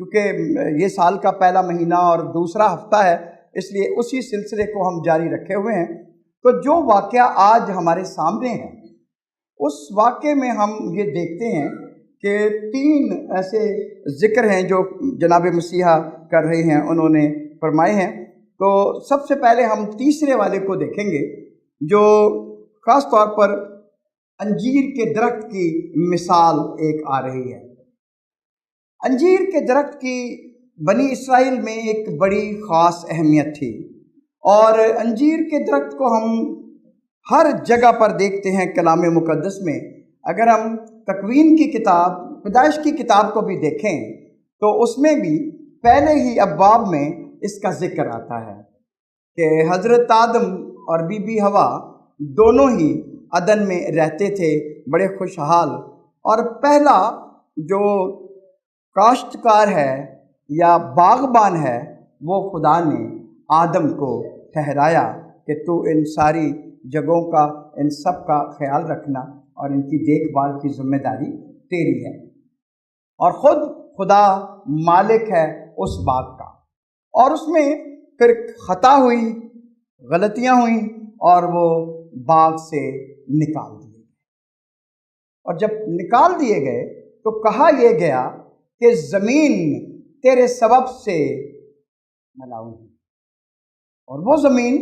چونکہ یہ سال کا پہلا مہینہ اور دوسرا ہفتہ ہے، اس لیے اسی سلسلے کو ہم جاری رکھے ہوئے ہیں۔ تو جو واقعہ آج ہمارے سامنے ہے، اس واقعے میں ہم یہ دیکھتے ہیں کہ 3 ایسے ذکر ہیں جو جناب مسیحا کر رہے ہیں، انہوں نے فرمائے ہیں۔ تو سب سے پہلے ہم تیسرے والے کو دیکھیں گے، جو خاص طور پر انجیر کے درخت کی مثال ایک آ رہی ہے۔ انجیر کے درخت کی بنی اسرائیل میں ایک بڑی خاص اہمیت تھی، اور انجیر کے درخت کو ہم ہر جگہ پر دیکھتے ہیں کلام مقدس میں۔ اگر ہم تکوین کی کتاب، پیدائش کی کتاب کو بھی دیکھیں تو اس میں بھی پہلے ہی ابواب میں اس کا ذکر آتا ہے کہ حضرت آدم اور بی بی ہوا دونوں ہی عدن میں رہتے تھے، بڑے خوشحال، اور پہلا جو کاشتکار ہے یا باغبان ہے وہ خدا نے آدم کو ٹھہرایا کہ تو ان ساری جگہوں کا، ان سب کا خیال رکھنا اور ان کی دیکھ بھال کی ذمہ داری تیری ہے، اور خود خدا مالک ہے اس باغ کا۔ اور اس میں پھر خطا ہوئی، غلطیاں ہوئیں، اور وہ باغ سے نکال دیے گئے، اور جب نکال دیے گئے تو کہا یہ گیا کہ زمین تیرے سبب سے ملعون ہے، اور وہ زمین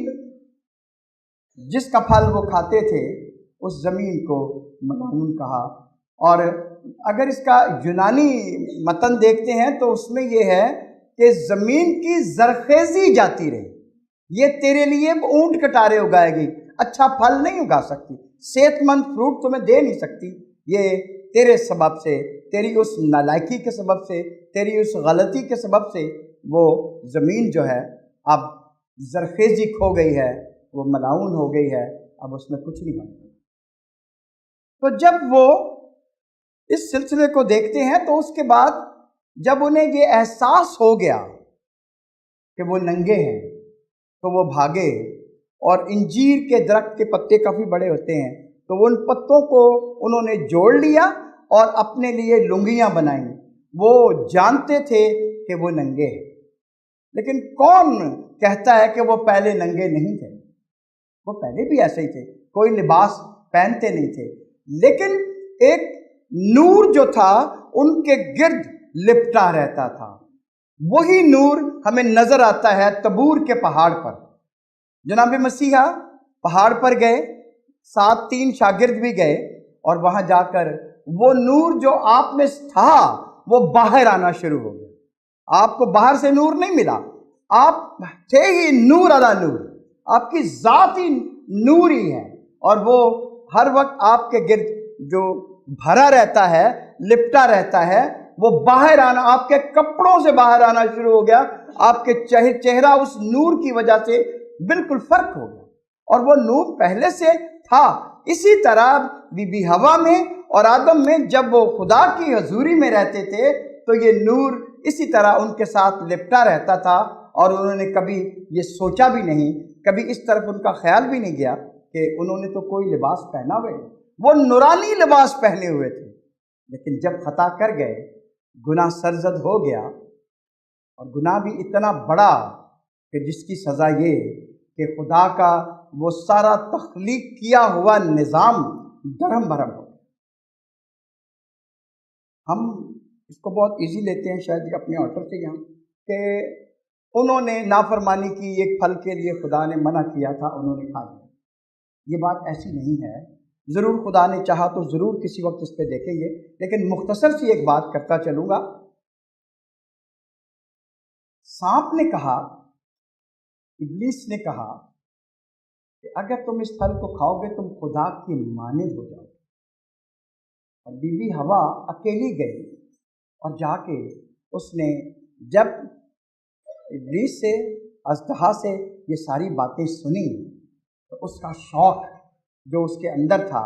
جس کا پھل وہ کھاتے تھے اس زمین کو ملعون کہا۔ اور اگر اس کا یونانی متن دیکھتے ہیں تو اس میں یہ ہے کہ زمین کی زرخیزی جاتی رہی، یہ تیرے لیے اونٹ کٹارے اگائے گی، اچھا پھل نہیں اگا سکتی، صحت مند فروٹ تمہیں دے نہیں سکتی، یہ تیرے سبب سے، تیری اس نالائکی کے سبب سے، تیری اس غلطی کے سبب سے وہ زمین جو ہے اب زرخیزی کھو گئی ہے، وہ ملعون ہو گئی ہے، اب اس میں کچھ نہیں بنتا۔ تو جب وہ اس سلسلے کو دیکھتے ہیں تو اس کے بعد جب انہیں یہ احساس ہو گیا کہ وہ ننگے ہیں تو وہ بھاگے، اور انجیر کے درخت کے پتے کافی بڑے ہوتے ہیں تو وہ ان پتوں کو انہوں نے جوڑ لیا اور اپنے لیے لنگیاں بنائیں۔ وہ جانتے تھے کہ وہ ننگے ہیں، لیکن کون کہتا ہے کہ وہ پہلے ننگے نہیں تھے؟ وہ پہلے بھی ایسے ہی تھے، کوئی لباس پہنتے نہیں تھے، لیکن ایک نور جو تھا ان کے گرد لپٹا رہتا تھا۔ وہی نور ہمیں نظر آتا ہے تبور کے پہاڑ پر۔ جناب مسیحا پہاڑ پر گئے، 3 شاگرد بھی گئے، اور وہاں جا کر وہ نور جو آپ میں تھا وہ باہر آنا شروع ہو گیا۔ آپ کو باہر سے نور نہیں ملا، آپ تھے ہی نور علی نور، آپ کی ذات ہی نور ہی ہے، اور وہ ہر وقت آپ کے گرد جو بھرا رہتا ہے، لپٹا رہتا ہے، وہ باہر آنا، آپ کے کپڑوں سے باہر آنا شروع ہو گیا۔ آپ کے چہرہ اس نور کی وجہ سے بالکل فرق ہو گیا، اور وہ نور پہلے سے تھا۔ اسی طرح بی بی ہوا میں اور آدم میں جب وہ خدا کی حضوری میں رہتے تھے تو یہ نور اسی طرح ان کے ساتھ لپٹا رہتا تھا، اور انہوں نے کبھی یہ سوچا بھی نہیں، کبھی اس طرف ان کا خیال بھی نہیں گیا کہ انہوں نے تو کوئی لباس پہنا ہوئے، وہ نورانی لباس پہنے ہوئے تھے۔ لیکن جب خطا کر گئے، گناہ سرزد ہو گیا، اور گناہ بھی اتنا بڑا کہ جس کی سزا یہ کہ خدا کا وہ سارا تخلیق کیا ہوا نظام درہم برہم ہو گیا۔ ہم اس کو بہت ایزی لیتے ہیں شاید اپنے آٹر سے یہاں، کہ انہوں نے نافرمانی کی، ایک پھل کے لیے خدا نے منع کیا تھا، انہوں نے کھا لیا۔ یہ بات ایسی نہیں ہے، ضرور خدا نے چاہا تو ضرور کسی وقت اس پہ دیکھیں گے، لیکن مختصر سی ایک بات کرتا چلوں گا۔ سانپ نے کہا، ابلیس نے کہا کہ اگر تم اس پھل کو کھاؤ گے تم خدا کی مانند ہو جاؤ گے، اور بی بی ہوا اکیلی گئی اور جا کے اس نے جب ابلیس سے، اژدہا سے یہ ساری باتیں سنی تو اس کا شوق جو اس کے اندر تھا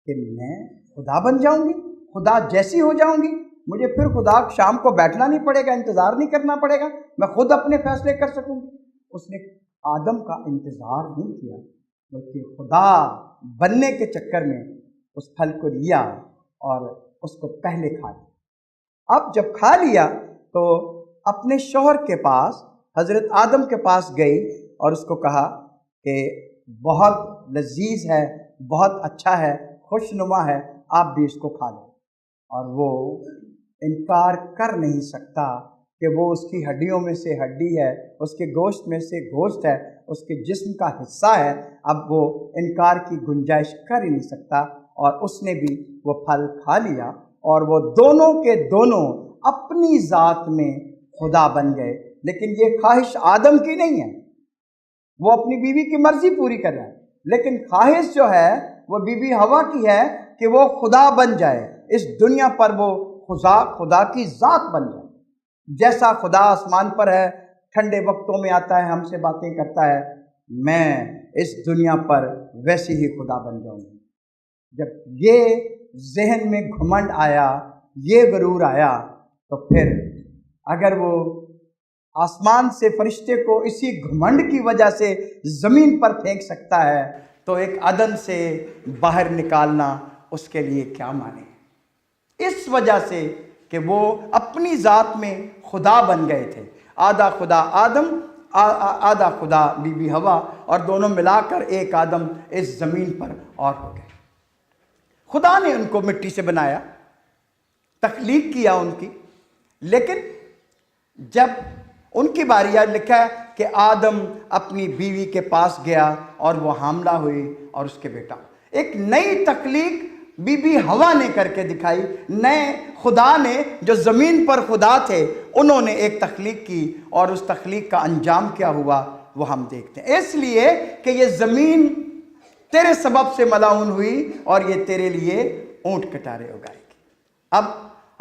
کہ میں خدا بن جاؤں گی، خدا جیسی ہو جاؤں گی، مجھے پھر خدا شام کو بیٹھنا نہیں پڑے گا، انتظار نہیں کرنا پڑے گا، میں خود اپنے فیصلے کر سکوں گی۔ اس نے آدم کا انتظار نہیں کیا، بلکہ خدا بننے کے چکر میں اس پھل کو لیا اور اس کو پہلے کھا لیا۔ اب جب کھا لیا تو اپنے شوہر کے پاس حضرت آدم کے پاس گئی اور اس کو کہا کہ بہت لذیذ ہے، بہت اچھا ہے، خوش نما ہے، آپ بھی اس کو کھا لیں۔ اور وہ انکار کر نہیں سکتا کہ وہ اس کی ہڈیوں میں سے ہڈی ہے، اس کے گوشت میں سے گوشت ہے، اس کے جسم کا حصہ ہے۔ اب وہ انکار کی گنجائش کر ہی نہیں سکتا، اور اس نے بھی وہ پھل کھا لیا، اور وہ دونوں کے دونوں اپنی ذات میں خدا بن گئے۔ لیکن یہ خواہش آدم کی نہیں ہے، وہ اپنی بیوی کی مرضی پوری کر رہا ہے، لیکن خواہش جو ہے وہ بیوی حوا کی ہے کہ وہ خدا بن جائے، اس دنیا پر وہ خدا کی ذات بن جائے۔ جیسا خدا آسمان پر ہے، ٹھنڈے وقتوں میں آتا ہے، ہم سے باتیں کرتا ہے، میں اس دنیا پر ویسی ہی خدا بن جاؤں گا۔ جب یہ ذہن میں گھمنڈ آیا، یہ غرور آیا، تو پھر اگر وہ آسمان سے فرشتے کو اسی گھمنڈ کی وجہ سے زمین پر پھینک سکتا ہے، تو ایک عدن سے باہر نکالنا اس کے لیے کیا مانے؟ اس وجہ سے کہ وہ اپنی ذات میں خدا بن گئے تھے، آدھا خدا آدم، آدھا خدا بی بی حوا، اور دونوں ملا کر ایک آدم اس زمین پر اور ہو گئے۔ خدا نے ان کو مٹی سے بنایا، تخلیق کیا ان کی، لیکن جب ان کی باری آئی، لکھا ہے کہ آدم اپنی بیوی کے پاس گیا اور وہ حاملہ ہوئی اور اس کے بیٹا۔ ایک نئی تخلیق بی بی حوا نے کر کے دکھائی، نئے خدا نے جو زمین پر خدا تھے انہوں نے ایک تخلیق کی، اور اس تخلیق کا انجام کیا ہوا وہ ہم دیکھتے ہیں۔ اس لیے کہ یہ زمین تیرے سبب سے ملعون ہوئی اور یہ تیرے لیے اونٹ کٹارے اگائے گی۔ اب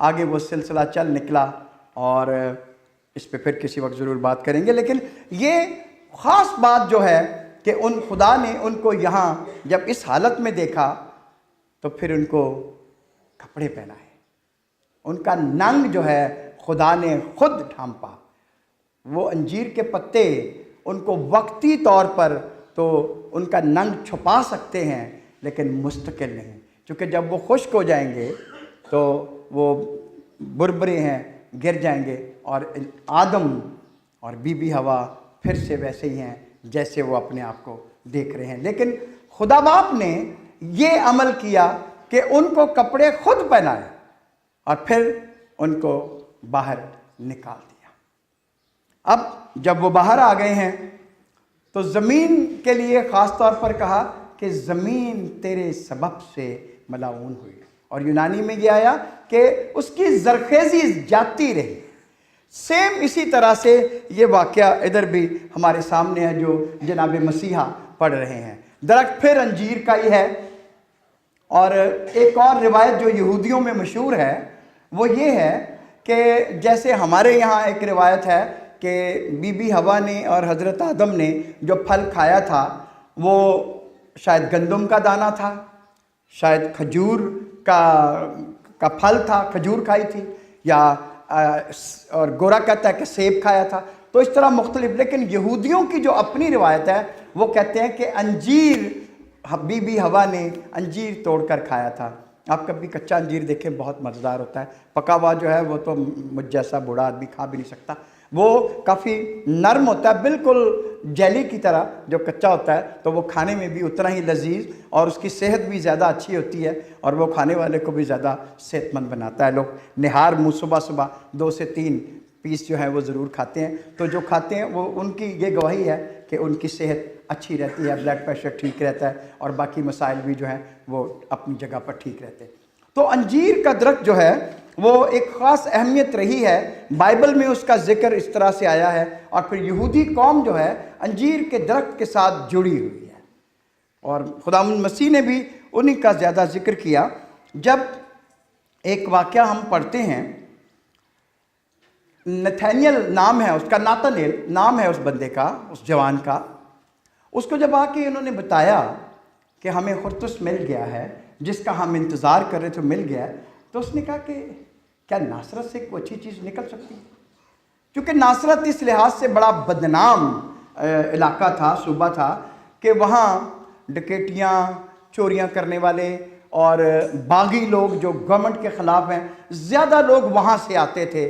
آگے وہ سلسلہ چل نکلا، اور اس پہ پھر کسی وقت ضرور بات کریں گے، لیکن یہ خاص بات جو ہے کہ خدا نے ان کو یہاں جب اس حالت میں دیکھا تو پھر ان کو کپڑے پہنائے۔ ان کا ننگ جو ہے خدا نے خود ڈھانپا۔ وہ انجیر کے پتے ان کو وقتی طور پر تو ان کا ننگ چھپا سکتے ہیں، لیکن مستقل نہیں، چونکہ جب وہ خشک ہو جائیں گے تو وہ بربرے ہیں، گر جائیں گے، اور آدم اور بی بی حوا پھر سے ویسے ہی ہیں جیسے وہ اپنے آپ کو دیکھ رہے ہیں۔ لیکن خدا باپ نے یہ عمل کیا کہ ان کو کپڑے خود پہنائے اور پھر ان کو باہر نکال دیا۔ اب جب وہ باہر آ گئے ہیں تو زمین کے لیے خاص طور پر کہا کہ زمین تیرے سبب سے ملعون ہوئی، اور یونانی میں یہ آیا کہ اس کی زرخیزی جاتی رہی۔ سیم اسی طرح سے یہ واقعہ ادھر بھی ہمارے سامنے ہے جو جناب مسیحا پڑھ رہے ہیں۔ درخت پھر انجیر کا ہی ہے، اور ایک اور روایت جو یہودیوں میں مشہور ہے وہ یہ ہے کہ جیسے ہمارے یہاں ایک روایت ہے کہ بی بی حوا نے اور حضرت آدم نے جو پھل کھایا تھا وہ شاید گندم کا دانہ تھا، شاید کھجور کا پھل تھا، کھجور کھائی تھی، یا اور گورا کہتا ہے کہ سیب کھایا تھا، تو اس طرح مختلف۔ لیکن یہودیوں کی جو اپنی روایت ہے وہ کہتے ہیں کہ انجیر بی بی حوا نے انجیر توڑ کر کھایا تھا۔ آپ کبھی کچا انجیر دیکھیں، بہت مزیدار ہوتا ہے، پکا ہوا جو ہے وہ تو مجھ جیسا بوڑھا آدمی کھا بھی نہیں سکتا، وہ کافی نرم ہوتا ہے، بالکل جیلی کی طرح جو کچا ہوتا ہے، تو وہ کھانے میں بھی اتنا ہی لذیذ اور اس کی صحت بھی زیادہ اچھی ہوتی ہے، اور وہ کھانے والے کو بھی زیادہ صحت مند بناتا ہے۔ لوگ نہار منہ صبح 2 سے 3 پیس جو ہیں وہ ضرور کھاتے ہیں، تو جو کھاتے ہیں وہ ان کی یہ گواہی ہے کہ ان کی صحت اچھی رہتی ہے، بلڈ پریشر ٹھیک رہتا ہے، اور باقی مسائل بھی جو ہیں وہ اپنی جگہ پر ٹھیک رہتے ہیں۔ تو انجیر کا درخت جو ہے وہ ایک خاص اہمیت رہی ہے، بائبل میں اس کا ذکر اس طرح سے آیا ہے، اور پھر یہودی قوم جو ہے انجیر کے درخت کے ساتھ جڑی ہوئی ہے، اور خداوند مسیح نے بھی انہی کا زیادہ ذکر کیا۔ جب ایک واقعہ ہم پڑھتے ہیں، نتھینیل نام ہے اس کا، ناتنیل نام ہے اس بندے کا، اس جوان کا، اس کو جب آ کے انہوں نے بتایا کہ ہمیں خرطس مل گیا ہے جس کا ہم انتظار کر رہے تھے، مل گیا ہے، تو اس نے کہا کہ کیا ناصرت سے کوئی اچھی چیز نکل سکتی ہے؟ کیونکہ ناصرت اس لحاظ سے بڑا بدنام علاقہ تھا، صوبہ تھا، کہ وہاں ڈکیٹیاں، چوریاں کرنے والے اور باغی لوگ جو گورنمنٹ کے خلاف ہیں، زیادہ لوگ وہاں سے آتے تھے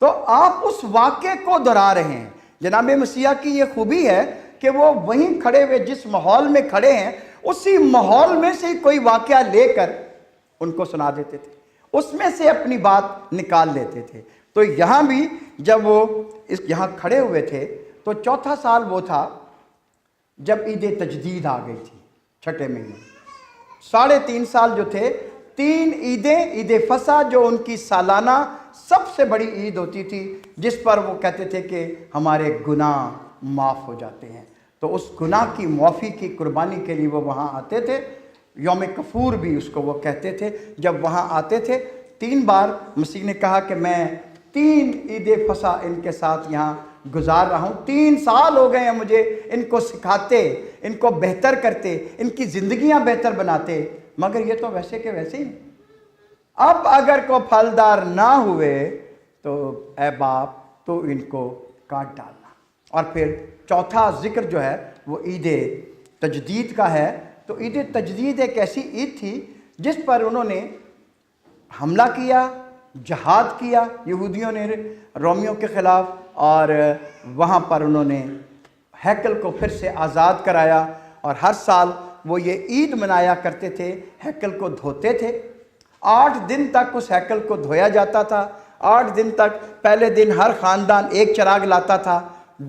تو آپ اس واقعے کو دہرا رہے ہیں۔ جناب مسیح کی یہ خوبی ہے کہ وہ وہیں کھڑے ہوئے جس ماحول میں کھڑے ہیں اسی ماحول میں سے کوئی واقعہ لے کر ان کو سنا دیتے تھے، اس میں سے اپنی بات نکال لیتے تھے۔ تو یہاں بھی جب وہ یہاں کھڑے ہوئے تھے تو چوتھا سال وہ تھا جب عید تجدید آ گئی تھی، چھٹے مہینے 3.5 سال جو تھے، 3 عیدیں، عید فصح جو ان کی سالانہ سب سے بڑی عید ہوتی تھی، جس پر وہ کہتے تھے کہ ہمارے گناہ معاف ہو جاتے ہیں، تو اس گناہ کی معافی کی قربانی کے لیے وہ وہاں آتے تھے۔ یوم کفور بھی اس کو وہ کہتے تھے۔ جب وہاں آتے تھے 3 بار مسیح نے کہا کہ میں 3 عید فصح ان کے ساتھ یہاں گزار رہا ہوں، 3 سال ہو گئے ہیں مجھے ان کو سکھاتے، ان کو بہتر کرتے، ان کی زندگیاں بہتر بناتے، مگر یہ تو ویسے کے ویسے ہی۔ اب اگر کوئی پھلدار نہ ہوئے تو اے باپ تو ان کو کاٹ ڈالنا۔ اور پھر چوتھا ذکر جو ہے وہ عید تجدید کا ہے۔ تو عید تجدید ایک ایسی عید تھی جس پر انہوں نے حملہ کیا، جہاد کیا یہودیوں نے رومیوں کے خلاف، اور وہاں پر انہوں نے ہیکل کو پھر سے آزاد کرایا، اور ہر سال وہ یہ عید منایا کرتے تھے، ہیکل کو دھوتے تھے۔ 8 دن تک اس ہیکل کو دھویا جاتا تھا۔ 8 دن تک، پہلے دن ہر خاندان 1 چراغ لاتا تھا،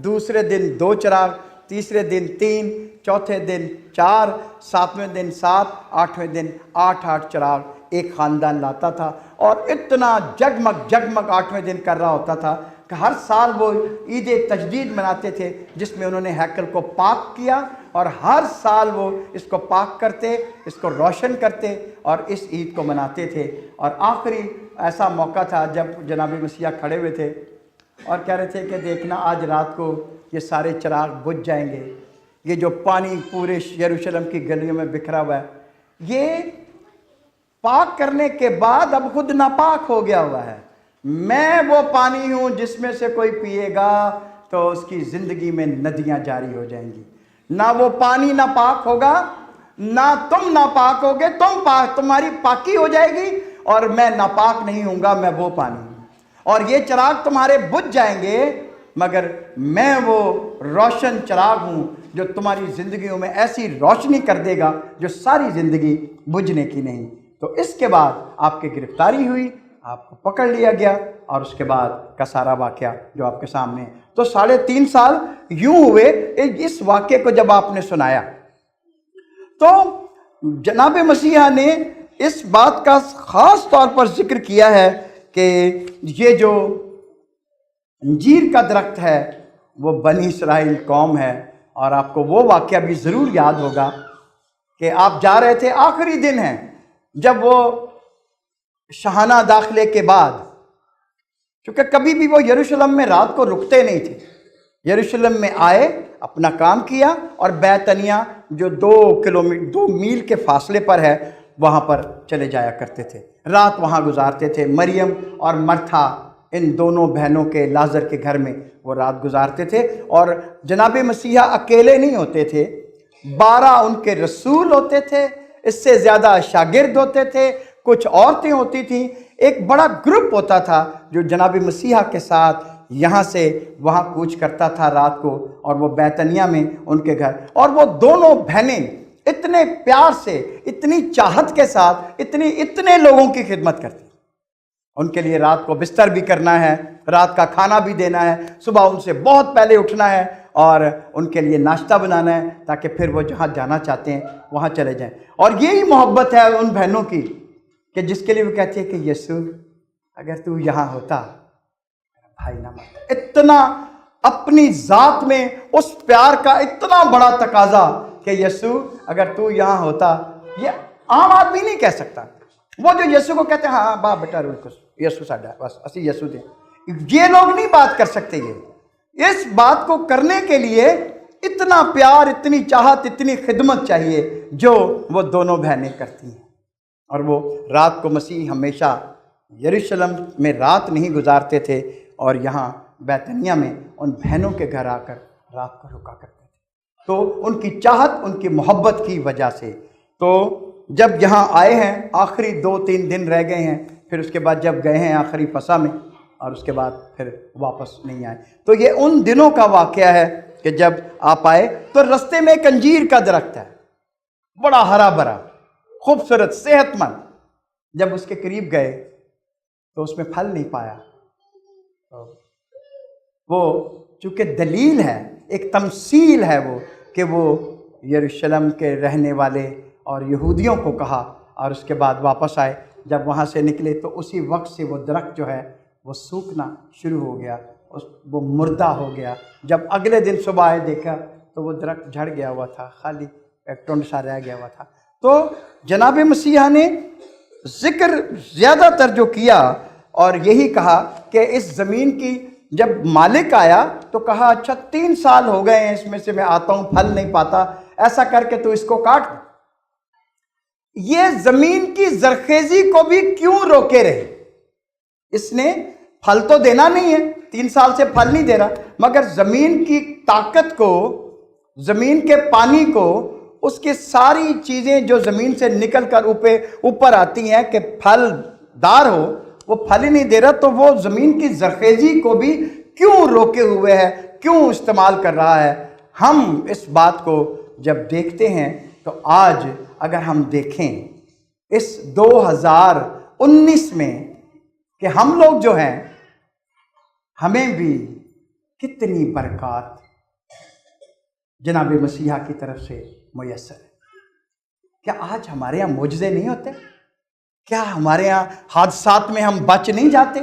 دوسرے دن 2 چراغ، تیسرے دن 3، چوتھے دن 4، 7ویں دن 7، 8ویں دن 8 چراغ ایک خاندان لاتا تھا، اور اتنا جگمگ جگمگ 8ویں دن کر رہا ہوتا تھا کہ ہر سال وہ عید تجدید مناتے تھے، جس میں انہوں نے ہیکل کو پاک کیا، اور ہر سال وہ اس کو پاک کرتے، اس کو روشن کرتے اور اس عید کو مناتے تھے۔ اور آخری ایسا موقع تھا جب جناب مسیح کھڑے ہوئے تھے اور کہہ رہے تھے کہ دیکھنا آج رات کو یہ سارے چراغ بجھ جائیں گے، یہ جو پانی پورے یروشلم کی گلیوں میں بکھرا ہوا ہے، یہ پاک کرنے کے بعد اب خود ناپاک ہو گیا ہوا ہے۔ میں وہ پانی ہوں جس میں سے کوئی پیے گا تو اس کی زندگی میں ندیاں جاری ہو جائیں گی۔ نہ وہ پانی ناپاک ہوگا، نہ تم ناپاک ہوگے، تمہاری پاکی ہو جائے گی، اور میں ناپاک نہیں ہوں گا، میں وہ پانی ہوں، اور یہ چراغ تمہارے بجھ جائیں گے، مگر میں وہ روشن چراغ ہوں جو تمہاری زندگیوں میں ایسی روشنی کر دے گا جو ساری زندگی بجھنے کی نہیں۔ تو اس کے بعد آپ کی گرفتاری ہوئی، آپ کو پکڑ لیا گیا، اور اس کے بعد کا سارا واقعہ جو آپ کے سامنے ہے۔ تو 3.5 سال یوں ہوئے۔ اس واقعے کو جب آپ نے سنایا تو جناب مسیح نے اس بات کا خاص طور پر ذکر کیا ہے کہ یہ جو انجیر کا درخت ہے وہ بنی اسرائیل قوم ہے، اور آپ کو وہ واقعہ بھی ضرور یاد ہوگا کہ آپ جا رہے تھے، آخری دن ہے جب وہ شاہانہ داخلے کے بعد، چونکہ کبھی بھی وہ یروشلم میں رات کو رکتے نہیں تھے، یروشلم میں آئے، اپنا کام کیا، اور بیتنیہ جو 2 میل کے فاصلے پر ہے وہاں پر چلے جایا کرتے تھے، رات وہاں گزارتے تھے۔ مریم اور مرتھا، ان دونوں بہنوں کے لازر کے گھر میں وہ رات گزارتے تھے، اور جناب مسیح اکیلے نہیں ہوتے تھے، 12 ان کے رسول ہوتے تھے، اس سے زیادہ شاگرد ہوتے تھے، کچھ عورتیں ہوتی تھیں، ایک بڑا گروپ ہوتا تھا جو جناب مسیح کے ساتھ یہاں سے وہاں کوچ کرتا تھا رات کو، اور وہ بیتنیہ میں ان کے گھر، اور وہ دونوں بہنیں اتنے پیار سے، اتنی چاہت کے ساتھ اتنے لوگوں کی خدمت کرتی، ان کے لیے رات کو بستر بھی کرنا ہے، رات کا کھانا بھی دینا ہے، صبح ان سے بہت پہلے اٹھنا ہے، اور ان کے لیے ناشتہ بنانا ہے تاکہ پھر وہ جہاں جانا چاہتے ہیں وہاں چلے جائیں۔ اور یہی محبت ہے ان بہنوں کی کہ جس کے لیے وہ کہتی ہے کہ یسوع اگر تو یہاں ہوتا بھائی نہ مرتا۔ اتنا اپنی ذات میں اس پیار کا اتنا بڑا تقاضا کہ یسوع اگر تو یہاں ہوتا، یہ عام آدمی نہیں کہہ سکتا۔ وہ جو یسوع کو کہتے ہیں ہاں باپ بیٹا روح القدس، یسوع ساڈا بس اسی یسوع دے، یہ لوگ نہیں بات کر سکتے۔ یہ اس بات کو کرنے کے لیے اتنا پیار، اتنی چاہت، اتنی خدمت چاہیے جو وہ دونوں بہنیں کرتی ہیں۔ اور وہ رات کو مسیح ہمیشہ یروشلم میں رات نہیں گزارتے تھے، اور یہاں بیتنیہ میں ان بہنوں کے گھر آ کر رات کو رکا کرتے تھے۔ تو ان کی چاہت، ان کی محبت کی وجہ سے۔ تو جب یہاں آئے ہیں، آخری 2-3 دن رہ گئے ہیں، پھر اس کے بعد جب گئے ہیں آخری فصح میں، اور اس کے بعد پھر واپس نہیں آئے۔ تو یہ ان دنوں کا واقعہ ہے کہ جب آپ آئے تو رستے میں ایک انجیر کا درخت ہے، بڑا ہرا بھرا، خوبصورت، صحت مند۔ جب اس کے قریب گئے تو اس میں پھل نہیں پایا۔ وہ چونکہ دلیل ہے، ایک تمثیل ہے وہ، کہ وہ یروشلم کے رہنے والے اور یہودیوں کو کہا، اور اس کے بعد واپس آئے۔ جب وہاں سے نکلے تو اسی وقت سے وہ درخت جو ہے وہ سوکھنا شروع ہو گیا، وہ مردہ ہو گیا۔ جب اگلے دن صبح آئے دیکھا تو وہ درخت جھڑ گیا ہوا تھا، خالی ایک ٹنڈ سا رہ گیا ہوا تھا۔ تو جناب مسیح نے ذکر زیادہ تر جو کیا اور یہی کہا کہ اس زمین کی جب مالک آیا تو کہا اچھا 3 سال ہو گئے ہیں اس میں سے میں آتا ہوں، پھل نہیں پاتا، ایسا کر کے تو اس کو کاٹ دو۔ یہ زمین کی زرخیزی کو بھی کیوں روکے رہے؟ اس نے پھل تو دینا نہیں ہے، 3 سال سے پھل نہیں دے رہا، مگر زمین کی طاقت کو، زمین کے پانی کو، اس کی ساری چیزیں جو زمین سے نکل کر اوپر آتی ہیں کہ پھل دار ہو، وہ پھل ہی نہیں دے رہا، تو وہ زمین کی زرخیزی کو بھی کیوں روکے ہوئے ہے، کیوں استعمال کر رہا ہے؟ ہم اس بات کو جب دیکھتے ہیں تو آج اگر ہم دیکھیں اس 2019 میں کہ ہم لوگ جو ہیں ہمیں بھی کتنی برکات جناب مسیحا کی طرف سے میسر ہے۔ کیا آج ہمارے یہاں معجزے نہیں ہوتے؟ کیا ہمارے یہاں حادثات میں ہم بچ نہیں جاتے؟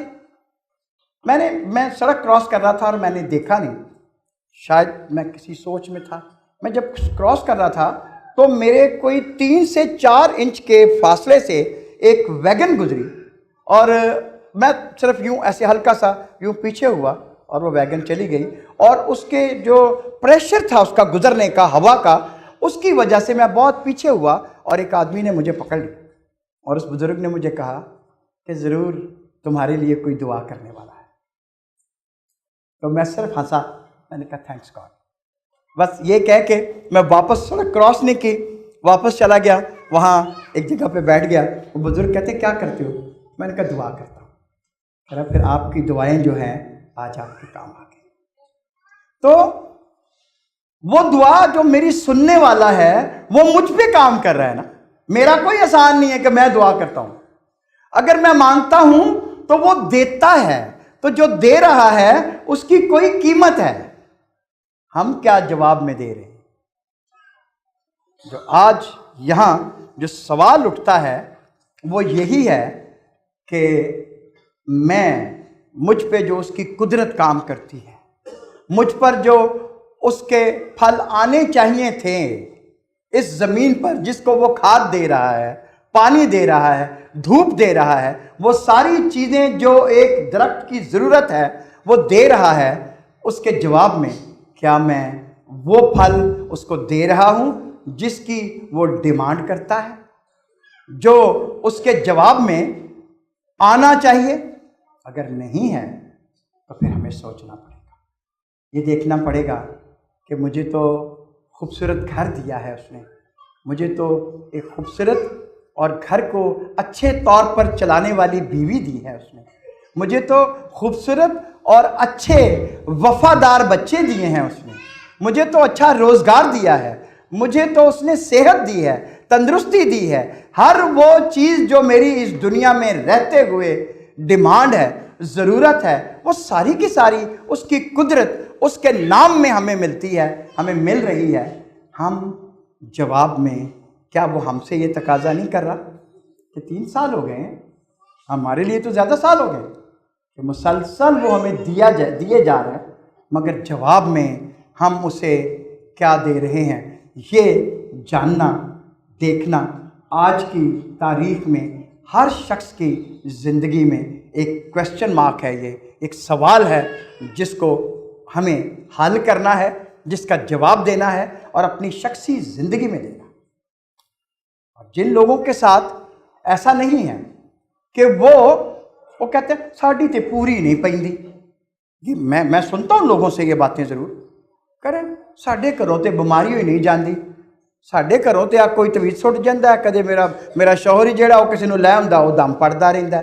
میں سڑک کراس کر رہا تھا اور میں نے دیکھا نہیں، شاید میں کسی سوچ میں تھا، میں جب کراس کر رہا تھا تو میرے کوئی 3 سے 4 انچ کے فاصلے سے ایک ویگن گزری، اور میں صرف یوں ایسے ہلکا سا یوں پیچھے ہوا اور وہ ویگن چلی گئی، اور اس کے جو پریشر تھا اس کا گزرنے کا، ہوا کا، اس کی وجہ سے میں بہت پیچھے ہوا، اور ایک آدمی نے مجھے پکڑ لیا، اور اس بزرگ نے مجھے کہا کہ ضرور تمہارے لیے کوئی دعا کرنے والا ہے۔ تو میں صرف ہنسا، میں نے کہا تھینکس گاڈ، بس یہ کہہ کے میں واپس سڑک کراس نہیں کی، واپس چلا گیا، وہاں ایک جگہ پہ بیٹھ گیا۔ وہ بزرگ کہتے کیا کرتے ہو؟ میں نے کہا دعا کرتا ہوں۔ کہا پھر آپ کی دعائیں جو ہیں آج آپ کے کام آ گئی۔ تو وہ دعا جو میری سننے والا ہے وہ مجھ پہ کام کر رہا ہے نا، میرا کوئی آسان نہیں ہے کہ میں دعا کرتا ہوں۔ اگر میں مانگتا ہوں تو وہ دیتا ہے، تو جو دے رہا ہے اس کی کوئی قیمت ہے۔ ہم کیا جواب میں دے رہے ہیں؟ جو آج یہاں جو سوال اٹھتا ہے وہ یہی ہے کہ مجھ پہ جو اس کی قدرت کام کرتی ہے، مجھ پر جو اس کے پھل آنے چاہیے تھے اس زمین پر، جس کو وہ کھاد دے رہا ہے، پانی دے رہا ہے، دھوپ دے رہا ہے، وہ ساری چیزیں جو ایک درخت کی ضرورت ہے وہ دے رہا ہے، اس کے جواب میں کیا میں وہ پھل اس کو دے رہا ہوں جس کی وہ ڈیمانڈ کرتا ہے، جو اس کے جواب میں آنا چاہیے؟ اگر نہیں ہے تو پھر ہمیں سوچنا پڑے گا، یہ دیکھنا پڑے گا کہ مجھے تو خوبصورت گھر دیا ہے اس نے، مجھے تو ایک خوبصورت اور گھر کو اچھے طور پر چلانے والی بیوی دی ہے اس نے، مجھے تو خوبصورت اور اچھے وفادار بچے دیے ہیں اس نے، مجھے تو اچھا روزگار دیا ہے، مجھے تو اس نے صحت دی ہے، تندرستی دی ہے، ہر وہ چیز جو میری اس دنیا میں رہتے ہوئے ڈیمانڈ ہے، ضرورت ہے، وہ ساری کی ساری اس کی قدرت، اس کے نام میں ہمیں ملتی ہے، ہمیں مل رہی ہے۔ ہم جواب میں کیا وہ ہم سے یہ تقاضا نہیں کر رہا کہ 3 سال ہو گئے ہیں، ہمارے لیے تو زیادہ سال ہو گئے کہ مسلسل وہ ہمیں دیے جا رہے ہیں، مگر جواب میں ہم اسے کیا دے رہے ہیں؟ یہ جاننا، دیکھنا آج کی تاریخ میں ہر شخص کی زندگی میں ایک کویسچن مارک ہے، یہ ایک سوال ہے جس کو ہمیں حل کرنا ہے، جس کا جواب دینا ہے اور اپنی شخصی زندگی میں دینا۔ اور جن لوگوں کے ساتھ ایسا نہیں ہے کہ وہ کہتے ہیں ساڑی تے پوری نہیں پیندی، یہ میں سنتا ہوں لوگوں سے یہ باتیں ضرور کریں، ساڑے گھروں تے بیماری ہوئی نہیں جاندی، ਸਾਡੇ ਘਰੋਂ ਤੇ ਆ ਕੋਈ ਤਵੀਜ਼ ਸੁੱਟ ਜਾਂਦਾ, ਕਦੇ ਮੇਰਾ ਸ਼ੌਹਰ ਹੀ ਜਿਹੜਾ ਉਹ ਕਿਸੇ ਨੂੰ ਲੈ ਆਉਂਦਾ ਉਹ ਦਮ ਪੜਦਾ ਰਹਿੰਦਾ।